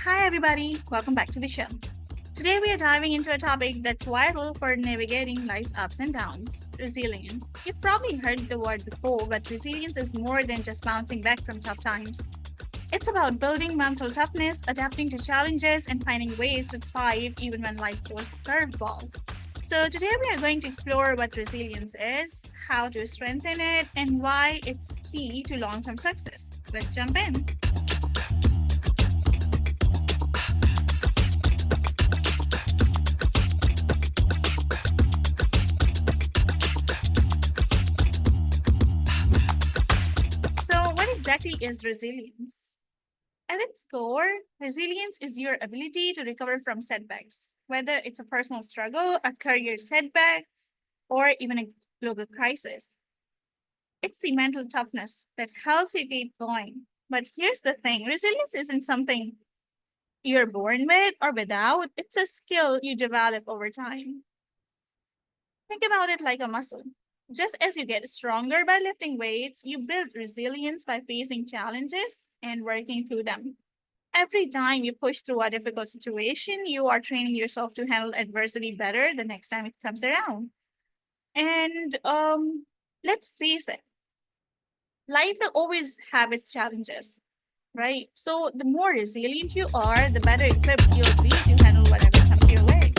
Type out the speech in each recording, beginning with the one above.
Hi, everybody. Welcome back to the show. Today, we are diving into a topic that's vital for navigating life's ups and downs resilience. You've probably heard the word before, but resilience is more than just bouncing back from tough times. It's about building mental toughness, adapting to challenges, and finding ways to thrive even when life throws curveballs. So, today we are going to explore what resilience is, how to strengthen it, and why it's key to long term success. Let's jump in. So, what exactly is resilience? At its core, resilience is your ability to recover from setbacks, whether it's a personal struggle, a career setback, or even a global crisis. It's the mental toughness that helps you keep going. But here's the thing resilience isn't something you're born with or without, it's a skill you develop over time. Think about it like a muscle. Just as you get stronger by lifting weights, you build resilience by facing challenges and working through them. Every time you push through a difficult situation, you are training yourself to handle adversity better the next time it comes around. And let's face it, life will always have its challenges, right? So the more resilient you are, the better equipped you'll be to handle whatever comes your way.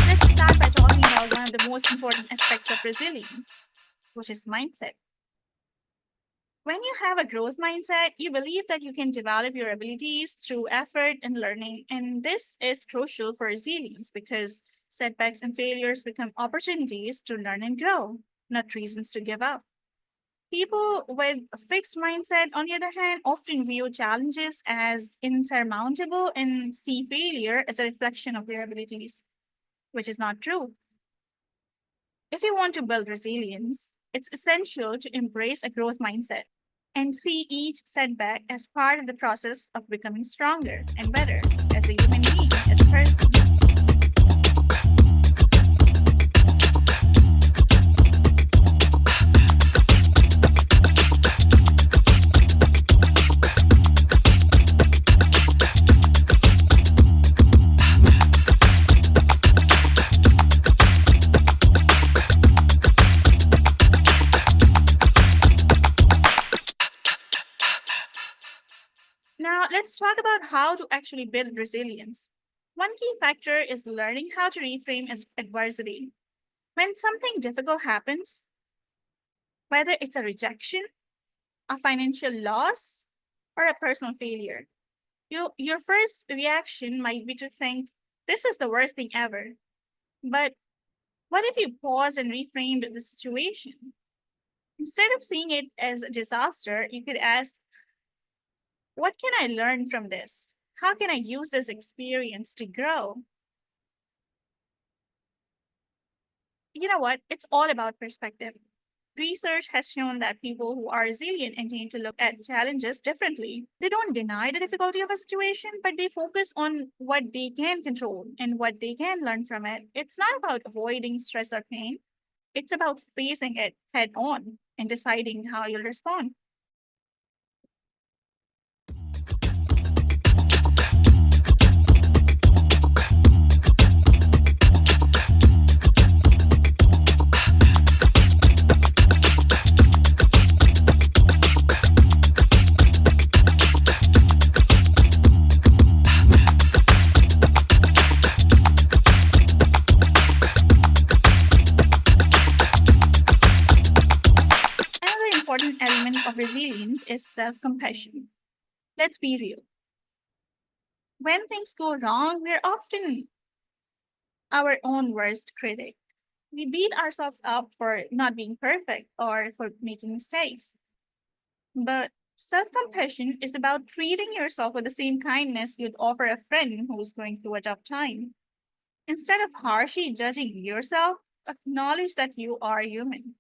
Let's start by talking about one of the most important aspects of resilience, which is mindset. When you have a growth mindset, you believe that you can develop your abilities through effort and learning. And this is crucial for resilience because setbacks and failures become opportunities to learn and grow, not reasons to give up. People with a fixed mindset, on the other hand, often view challenges as insurmountable and see failure as a reflection of their abilities, which is not true. If you want to build resilience, it's essential to embrace a growth mindset and see each setback as part of the process of becoming stronger and better as a human being, as a person. Now, let's talk about how to actually build resilience. One key factor is learning how to reframe as adversity. When something difficult happens, whether it's a rejection, a financial loss, or a personal failure, your first reaction might be to think, this is the worst thing ever. But what if you pause and reframe the situation? Instead of seeing it as a disaster, you could ask, what can I learn from this? How can I use this experience to grow? You know what? It's all about perspective. Research has shown that people who are resilient and tend to look at challenges differently. They don't deny the difficulty of a situation, but they focus on what they can control and what they can learn from it. It's not about avoiding stress or pain, it's about facing it head on and deciding how you'll respond. Another important element of resilience is self compassion. Let's be real. When things go wrong, we're often our own worst critic. We beat ourselves up for not being perfect or for making mistakes. But self compassion is about treating yourself with the same kindness you'd offer a friend who's going through a tough time. Instead of harshly judging yourself, acknowledge that you are human.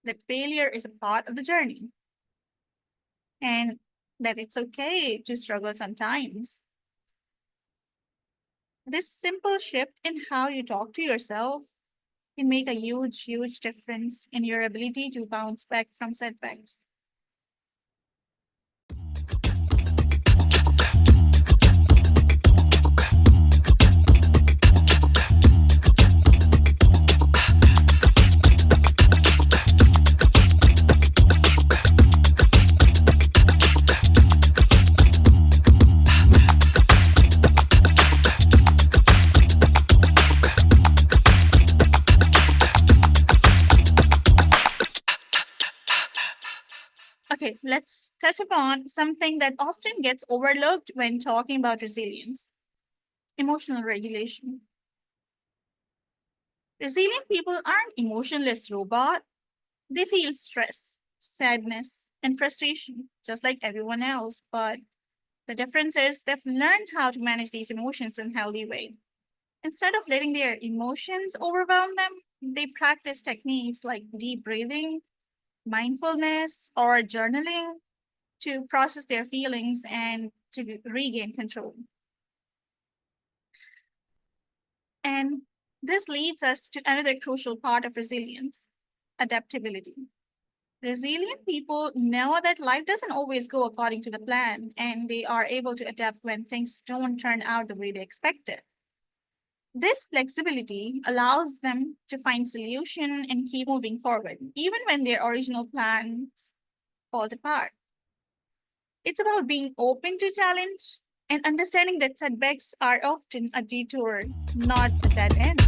that failure is a part of the journey, and that it's okay to struggle sometimes. This simple shift in how you talk to yourself can make a huge, huge difference in your ability to bounce back from setbacks. Okay, let's touch upon something that often gets overlooked when talking about resilience: emotional regulation. Resilient people aren't emotionless robots. They feel stress, sadness, and frustration, just like everyone else. But the difference is they've learned how to manage these emotions in a healthy way. Instead of letting their emotions overwhelm them, they practice techniques like deep breathing, mindfulness, or journaling to process their feelings and to regain control. And this leads us to another crucial part of resilience: adaptability. Resilient people know that life doesn't always go according to the plan, and they are able to adapt when things don't turn out the way they expected. This flexibility allows them to find solution and keep moving forward, even when their original plans fall apart. It's about being open to challenge and understanding that setbacks are often a detour, not a dead end.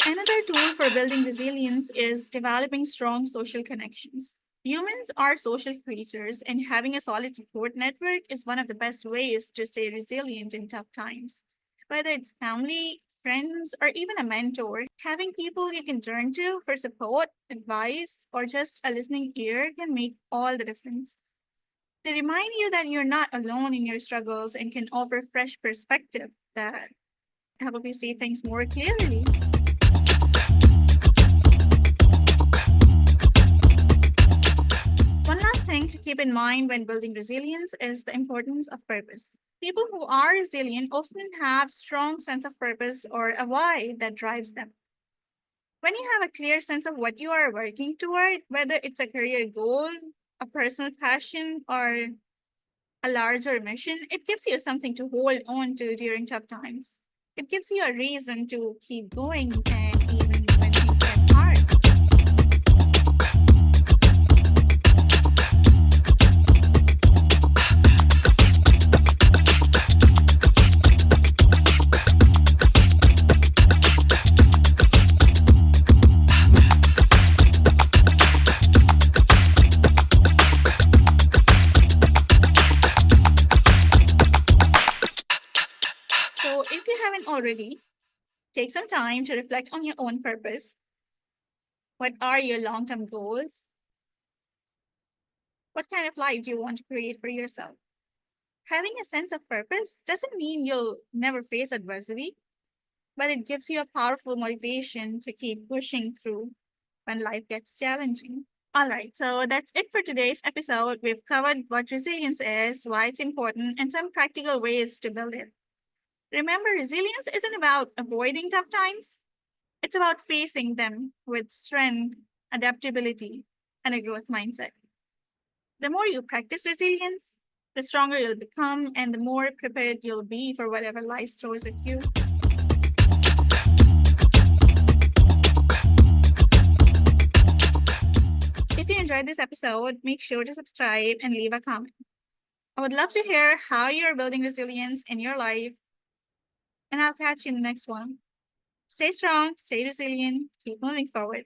Another tool for building resilience is developing strong social connections. Humans are social creatures, and having a solid support network is one of the best ways to stay resilient in tough times. Whether it's family, friends, or even a mentor, having people you can turn to for support, advice, or just a listening ear can make all the difference. They remind you that you're not alone in your struggles and can offer fresh perspective that help you see things more clearly. One last thing to keep in mind when building resilience is the importance of purpose. People who are resilient often have strong sense of purpose or a why that drives them. When you have a clear sense of what you are working toward, whether it's a career goal, a personal passion, or a larger mission, it gives you something to hold on to during tough times. It gives you a reason to keep going and even when things get hard. So if you haven't already, take some time to reflect on your own purpose. What are your long term goals? What kind of life do you want to create for yourself? Having a sense of purpose doesn't mean you'll never face adversity, but it gives you a powerful motivation to keep pushing through when life gets challenging. All right, so that's it for today's episode. We've covered what resilience is, why it's important, and some practical ways to build it. Remember, resilience isn't about avoiding tough times, it's about facing them with strength, adaptability, and a growth mindset. The more you practice resilience, the stronger you'll become and the more prepared you'll be for whatever life throws at you. If you enjoyed this episode, make sure to subscribe and leave a comment. I would love to hear how you're building resilience in your life, and I'll catch you in the next one. Stay strong, stay resilient, keep moving forward.